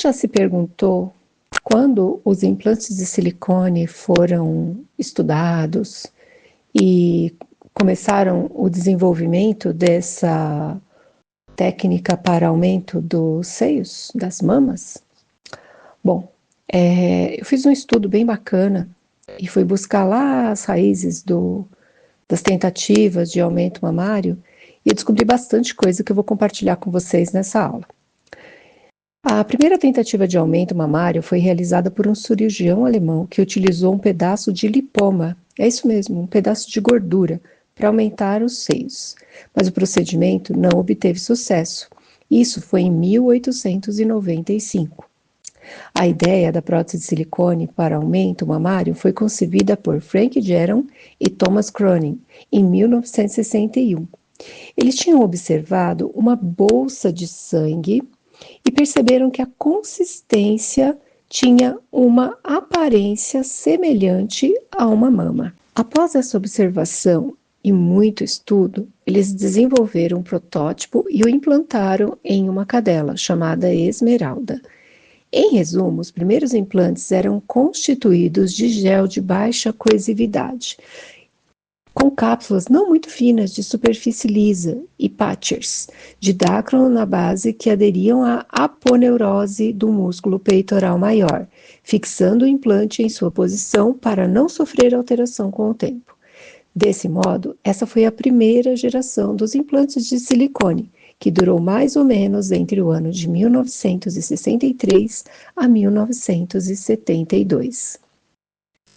já se perguntou quando os implantes de silicone foram estudados e começaram o desenvolvimento dessa técnica para aumento dos seios, das mamas? Bom, eu fiz um estudo bem bacana e fui buscar lá as raízes das tentativas de aumento mamário e descobri bastante coisa que eu vou compartilhar com vocês nessa aula. A primeira tentativa de aumento mamário foi realizada por um cirurgião alemão que utilizou um pedaço de lipoma, é isso mesmo, um pedaço de gordura, para aumentar os seios. Mas o procedimento não obteve sucesso. Isso foi em 1895. A ideia da prótese de silicone para aumento mamário foi concebida por Frank Geron e Thomas Cronin em 1961. Eles tinham observado uma bolsa de sangue e perceberam que a consistência tinha uma aparência semelhante a uma mama. Após essa observação e muito estudo, eles desenvolveram um protótipo e o implantaram em uma cadela chamada Esmeralda. Em resumo, os primeiros implantes eram constituídos de gel de baixa coesividade, com cápsulas não muito finas de superfície lisa e patchers de Dacron na base que aderiam à aponeurose do músculo peitoral maior, fixando o implante em sua posição para não sofrer alteração com o tempo. Desse modo, essa foi a primeira geração dos implantes de silicone, que durou mais ou menos entre o ano de 1963 a 1972.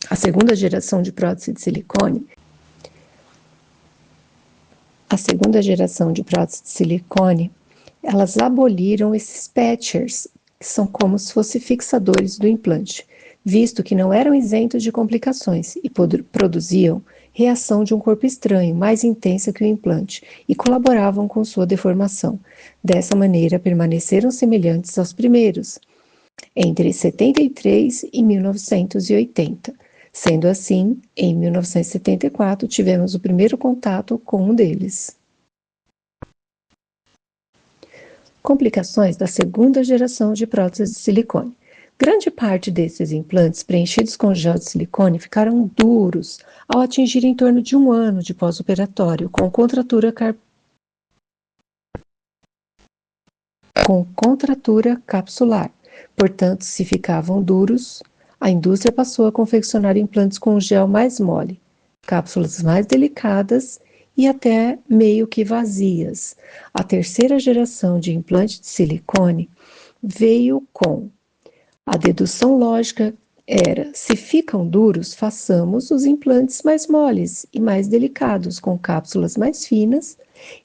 A segunda geração de prótese de silicone elas aboliram esses patchers, que são como se fossem fixadores do implante, visto que não eram isentos de complicações e produziam reação de um corpo estranho, mais intensa que o implante, e colaboravam com sua deformação. Dessa maneira, permaneceram semelhantes aos primeiros, entre 73 e 1980. Sendo assim, em 1974, tivemos o primeiro contato com um deles. Complicações da segunda geração de próteses de silicone. Grande parte desses implantes preenchidos com gel de silicone ficaram duros ao atingir em torno de 1 ano de pós-operatório, com contratura capsular. Portanto, se ficavam duros, a indústria passou a confeccionar implantes com gel mais mole, cápsulas mais delicadas e até meio que vazias. A terceira geração de implante de silicone veio com a dedução lógica se ficam duros, façamos os implantes mais moles e mais delicados, com cápsulas mais finas,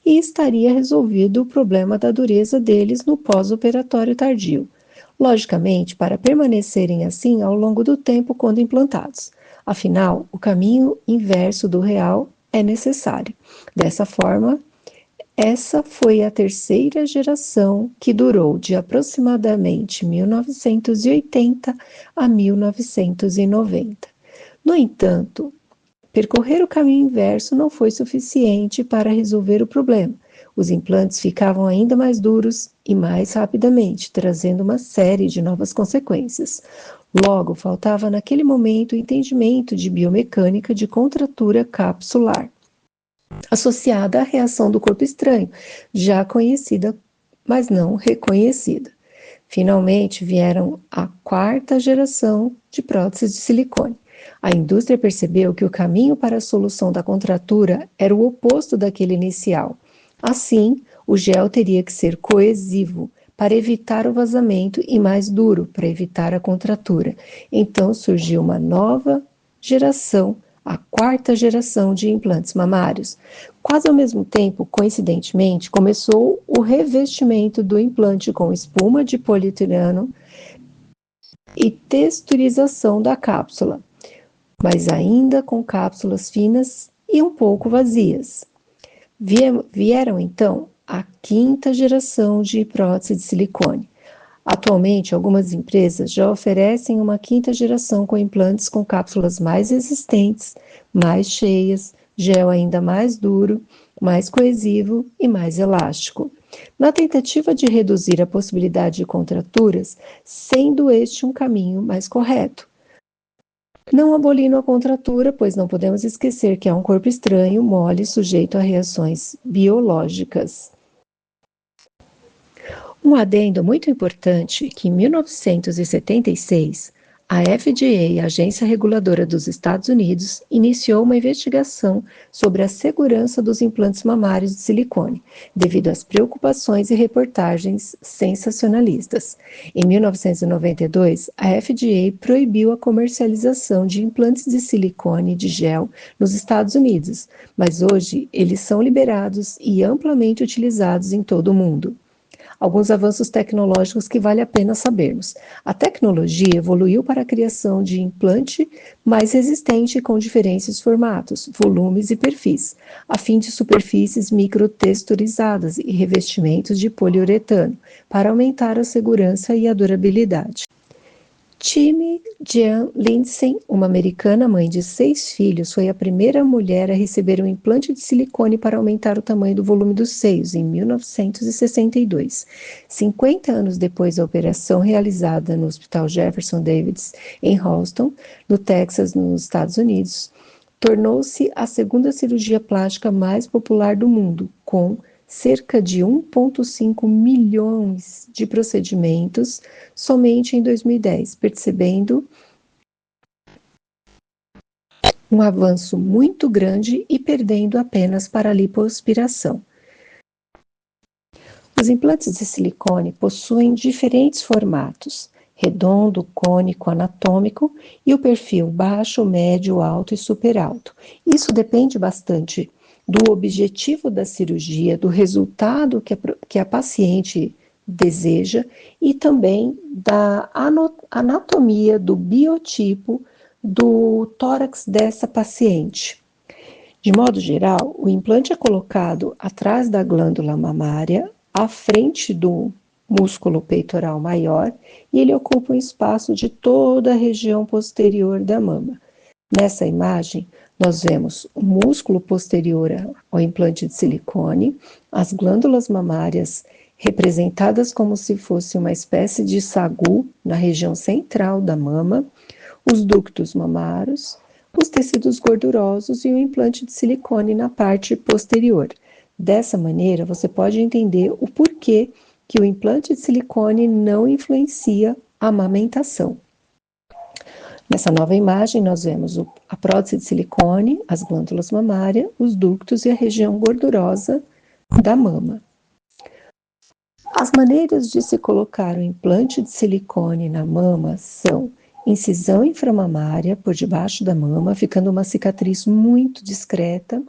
e estaria resolvido o problema da dureza deles no pós-operatório tardio. Logicamente, para permanecerem assim ao longo do tempo quando implantados. Afinal, o caminho inverso do real é necessário. Dessa forma, essa foi a terceira geração que durou de aproximadamente 1980 a 1990. No entanto, percorrer o caminho inverso não foi suficiente para resolver o problema. Os implantes ficavam ainda mais duros e mais rapidamente, trazendo uma série de novas consequências. Logo, faltava naquele momento o entendimento de biomecânica de contratura capsular, associada à reação do corpo estranho, já conhecida, mas não reconhecida. Finalmente, vieram a quarta geração de próteses de silicone. A indústria percebeu que o caminho para a solução da contratura era o oposto daquele inicial. Assim, o gel teria que ser coesivo para evitar o vazamento e mais duro para evitar a contratura. Então surgiu uma nova geração, a quarta geração de implantes mamários. Quase ao mesmo tempo, coincidentemente, começou o revestimento do implante com espuma de polietileno e texturização da cápsula, mas ainda com cápsulas finas e um pouco vazias. Vieram então a quinta geração de prótese de silicone. Atualmente, algumas empresas já oferecem uma quinta geração com implantes com cápsulas mais resistentes, mais cheias, gel ainda mais duro, mais coesivo e mais elástico. na tentativa de reduzir a possibilidade de contraturas, sendo este um caminho mais correto. Não abolindo a contratura, pois não podemos esquecer que é um corpo estranho, mole, sujeito a reações biológicas. Um adendo muito importante que em 1976, a FDA, a Agência Reguladora dos Estados Unidos, iniciou uma investigação sobre a segurança dos implantes mamários de silicone, devido às preocupações e reportagens sensacionalistas. Em 1992, a FDA proibiu a comercialização de implantes de silicone de gel nos Estados Unidos, mas hoje eles são liberados e amplamente utilizados em todo o mundo. Alguns avanços tecnológicos que vale a pena sabermos. A tecnologia evoluiu para a criação de implante mais resistente com diferentes formatos, volumes e perfis, a fim de superfícies microtexturizadas e revestimentos de poliuretano, para aumentar a segurança e a durabilidade. Timi Jean Lindsay, uma americana mãe de 6 filhos, foi a primeira mulher a receber um implante de silicone para aumentar o tamanho do volume dos seios, em 1962. 50 anos depois da operação realizada no Hospital Jefferson Davis, em Houston, no Texas, nos Estados Unidos, tornou-se a segunda cirurgia plástica mais popular do mundo, com cerca de 1,5 milhões de procedimentos somente em 2010, percebendo um avanço muito grande e perdendo apenas para a lipoaspiração. Os implantes de silicone possuem diferentes formatos: redondo, cônico, anatômico e o perfil baixo, médio, alto e super alto. Isso depende bastante do objetivo da cirurgia, do resultado que a paciente deseja e também da anatomia, do biotipo do tórax dessa paciente. De modo geral, o implante é colocado atrás da glândula mamária, à frente do músculo peitoral maior, e ele ocupa um espaço de toda a região posterior da mama. Nessa imagem, nós vemos o músculo posterior ao implante de silicone, as glândulas mamárias representadas como se fosse uma espécie de sagu na região central da mama, os ductos mamários, os tecidos gordurosos e o implante de silicone na parte posterior. Dessa maneira, você pode entender o porquê que o implante de silicone não influencia a amamentação. Nessa nova imagem, nós vemos a prótese de silicone, as glândulas mamárias, os ductos e a região gordurosa da mama. As maneiras de se colocar o implante de silicone na mama são incisão inframamária por debaixo da mama, ficando uma cicatriz muito discreta,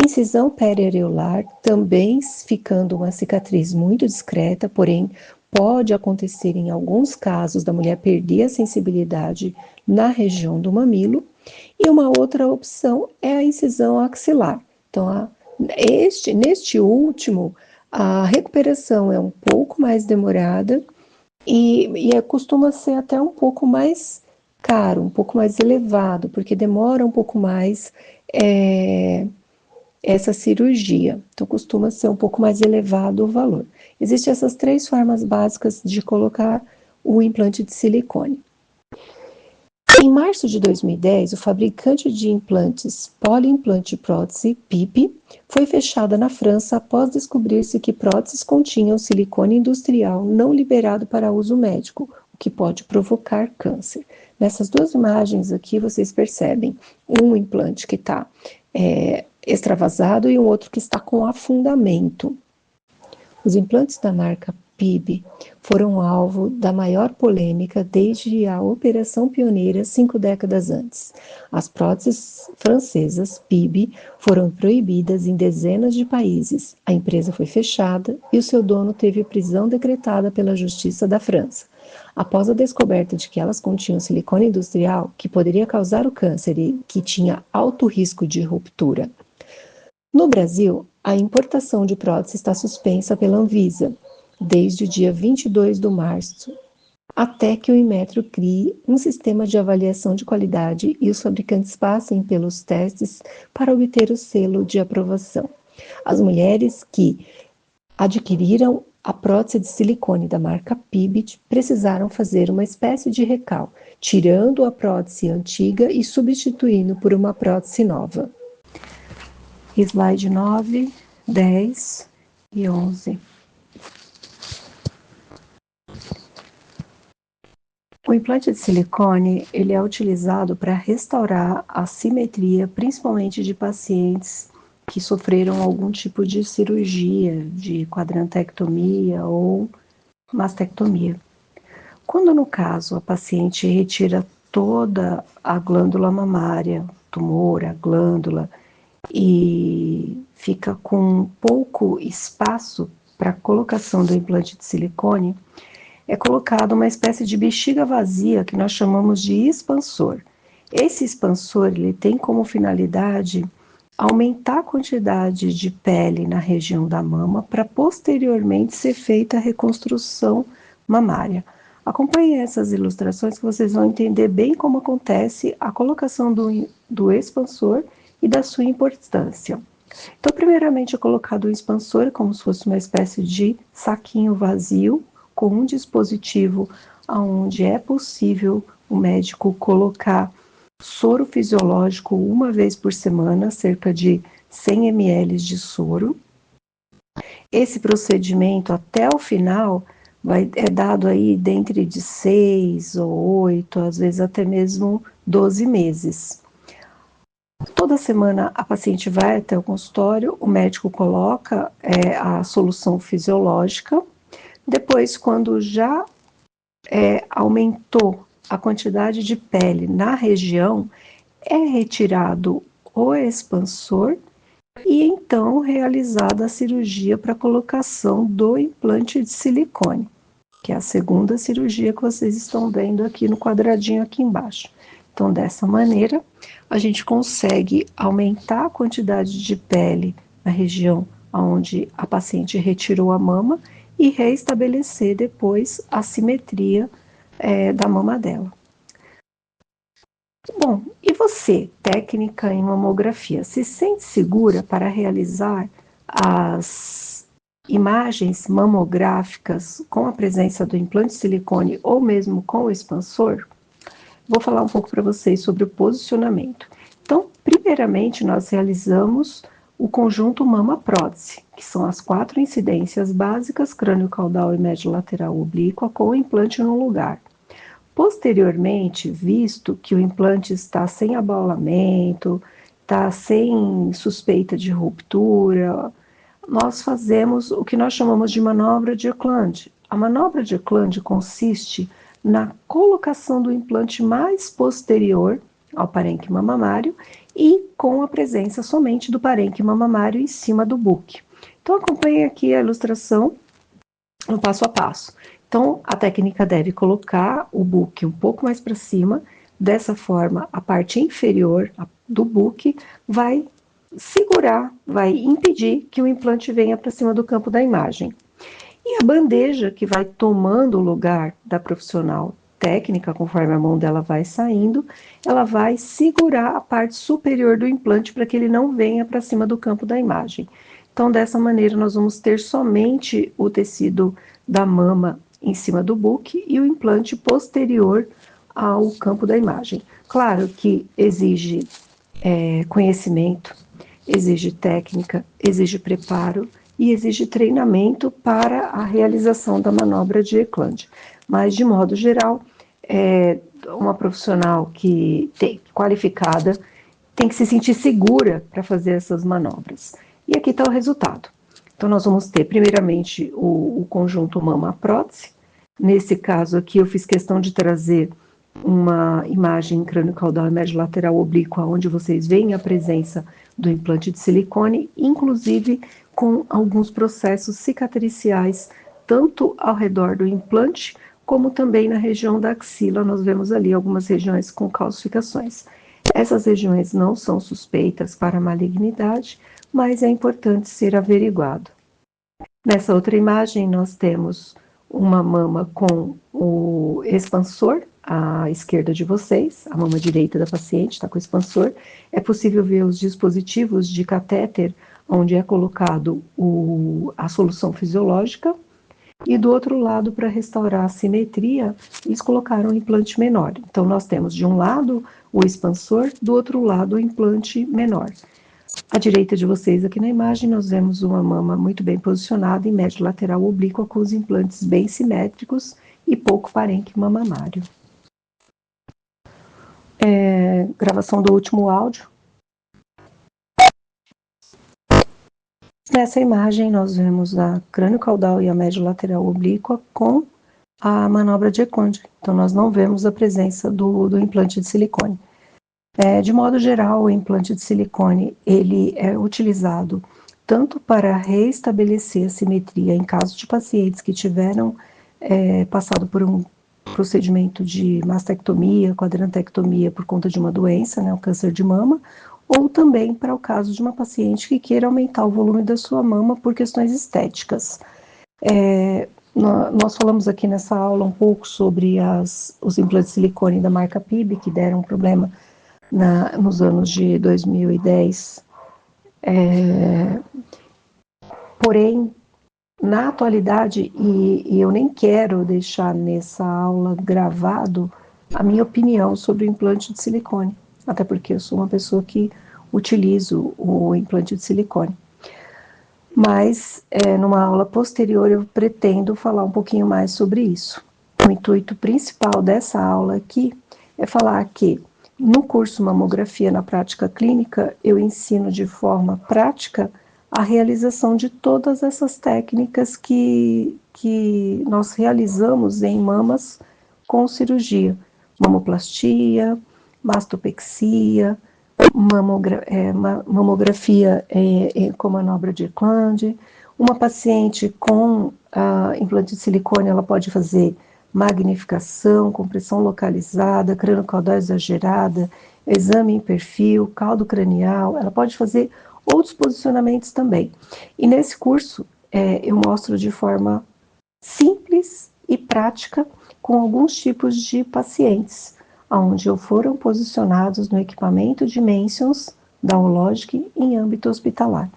incisão periareolar, também ficando uma cicatriz muito discreta, porém pode acontecer em alguns casos da mulher perder a sensibilidade na região do mamilo. E uma outra opção é a incisão axilar. Então, neste último, a recuperação é um pouco mais demorada e costuma ser até um pouco mais caro, um pouco mais elevado, porque demora um pouco mais essa cirurgia. Então, costuma ser um pouco mais elevado o valor. Existem essas 3 formas básicas de colocar o implante de silicone. Em março de 2010, o fabricante de implantes Polyimplante Prótese, PIP, foi fechada na França após descobrir-se que próteses continham silicone industrial não liberado para uso médico, o que pode provocar câncer. Nessas 2 imagens aqui, vocês percebem um implante que está extravasado e um outro que está com afundamento. Os implantes da marca PIB foram alvo da maior polêmica desde a operação pioneira 5 décadas antes. As próteses francesas PIB foram proibidas em dezenas de países. A empresa foi fechada e o seu dono teve prisão decretada pela Justiça da França. Após a descoberta de que elas continham silicone industrial, que poderia causar o câncer e que tinha alto risco de ruptura. No Brasil, a importação de próteses está suspensa pela Anvisa, desde o dia 22 de março, até que o Inmetro crie um sistema de avaliação de qualidade e os fabricantes passem pelos testes para obter o selo de aprovação. As mulheres que adquiriram a prótese de silicone da marca Pibit, precisaram fazer uma espécie de recal, tirando a prótese antiga e substituindo por uma prótese nova. Slide 9, 10 e 11. O implante de silicone, ele é utilizado para restaurar a simetria, principalmente de pacientes que sofreram algum tipo de cirurgia, de quadrantectomia ou mastectomia. Quando, no caso, a paciente retira toda a glândula mamária, tumor, a glândula, e fica com pouco espaço para a colocação do implante de silicone, é colocado uma espécie de bexiga vazia que nós chamamos de expansor. Esse expansor, ele tem como finalidade aumentar a quantidade de pele na região da mama para posteriormente ser feita a reconstrução mamária. Acompanhe essas ilustrações que vocês vão entender bem como acontece a colocação do expansor e da sua importância. Então, primeiramente é colocado o expansor como se fosse uma espécie de saquinho vazio com um dispositivo onde é possível o médico colocar soro fisiológico uma vez por semana, cerca de 100 ml de soro. Esse procedimento até o final é dado aí dentro de 6 ou 8, às vezes até mesmo 12 meses. Toda semana a paciente vai até o consultório, o médico coloca a solução fisiológica. Depois, quando já aumentou a quantidade de pele na região, é retirado o expansor e então realizada a cirurgia para colocação do implante de silicone, que é a segunda cirurgia que vocês estão vendo aqui no quadradinho aqui embaixo. Então, dessa maneira, a gente consegue aumentar a quantidade de pele na região onde a paciente retirou a mama e reestabelecer depois a simetria da mama dela. Bom, e você, técnica em mamografia, se sente segura para realizar as imagens mamográficas com a presença do implante de silicone ou mesmo com o expansor? Vou falar um pouco para vocês sobre o posicionamento. Então, primeiramente, nós realizamos o conjunto mama-prótese, que são as 4 incidências básicas, crânio-caudal e médio-lateral oblíqua, com o implante no lugar. Posteriormente, visto que o implante está sem abaulamento, está sem suspeita de ruptura, nós fazemos o que nós chamamos de manobra de Eklund. A manobra de Eklund consiste na colocação do implante mais posterior ao parênquima mamário e com a presença somente do parênquima mamário em cima do buque. Então, acompanhe aqui a ilustração no passo a passo. Então, a técnica deve colocar o buque um pouco mais para cima, dessa forma, a parte inferior do buque vai segurar, vai impedir que o implante venha para cima do campo da imagem. E a bandeja que vai tomando o lugar da profissional técnica, conforme a mão dela vai saindo, ela vai segurar a parte superior do implante para que ele não venha para cima do campo da imagem. Então, dessa maneira, nós vamos ter somente o tecido da mama em cima do buque e o implante posterior ao campo da imagem. Claro que exige conhecimento, exige técnica, exige preparo e exige treinamento para a realização da manobra de Eklund. Mas, de modo geral, uma profissional qualificada tem que se sentir segura para fazer essas manobras. E aqui está o resultado. Então, nós vamos ter, primeiramente, o conjunto mama-prótese. Nesse caso aqui, eu fiz questão de trazer uma imagem crânio-caudal e médio-lateral oblíqua, onde vocês veem a presença do implante de silicone, inclusive com alguns processos cicatriciais, tanto ao redor do implante, como também na região da axila. Nós vemos ali algumas regiões com calcificações. Essas regiões não são suspeitas para malignidade, mas é importante ser averiguado. Nessa outra imagem, nós temos uma mama com o expansor à esquerda de vocês, a mama direita da paciente está com o expansor. É possível ver os dispositivos de catéter onde é colocado a solução fisiológica, e do outro lado, para restaurar a simetria, eles colocaram um implante menor. Então, nós temos de um lado o expansor, do outro lado o implante menor. À direita de vocês, aqui na imagem, nós vemos uma mama muito bem posicionada em médio lateral oblíqua, com os implantes bem simétricos e pouco parênquima mamário. Gravação do último áudio. Nessa imagem, nós vemos a crânio caudal e a médio lateral oblíqua com a manobra de Econde. Então, nós não vemos a presença do implante de silicone. De modo geral, o implante de silicone ele é utilizado tanto para reestabelecer a simetria em caso de pacientes que tiveram passado por um procedimento de mastectomia, quadrantectomia por conta de uma doença, né, o câncer de mama, ou também para o caso de uma paciente que queira aumentar o volume da sua mama por questões estéticas. Nós falamos aqui nessa aula um pouco sobre os implantes de silicone da marca PIB, que deram problema nos anos de 2010. Porém, na atualidade, e eu nem quero deixar nessa aula gravado a minha opinião sobre o implante de silicone, até porque eu sou uma pessoa que utilizo o implante de silicone. Mas, numa aula posterior, eu pretendo falar um pouquinho mais sobre isso. O intuito principal dessa aula aqui é falar que, no curso Mamografia na Prática Clínica, eu ensino de forma prática a realização de todas essas técnicas que nós realizamos em mamas com cirurgia. Mamoplastia, mastopexia, mamografia com manobra de Econde. Uma paciente com implante de silicone, ela pode fazer magnificação, compressão localizada, crânio-caudal exagerada, exame em perfil, caldo cranial, ela pode fazer outros posicionamentos também. E nesse curso eu mostro de forma simples e prática com alguns tipos de pacientes, onde foram posicionados no equipamento Dimensions da Hologic em âmbito hospitalar.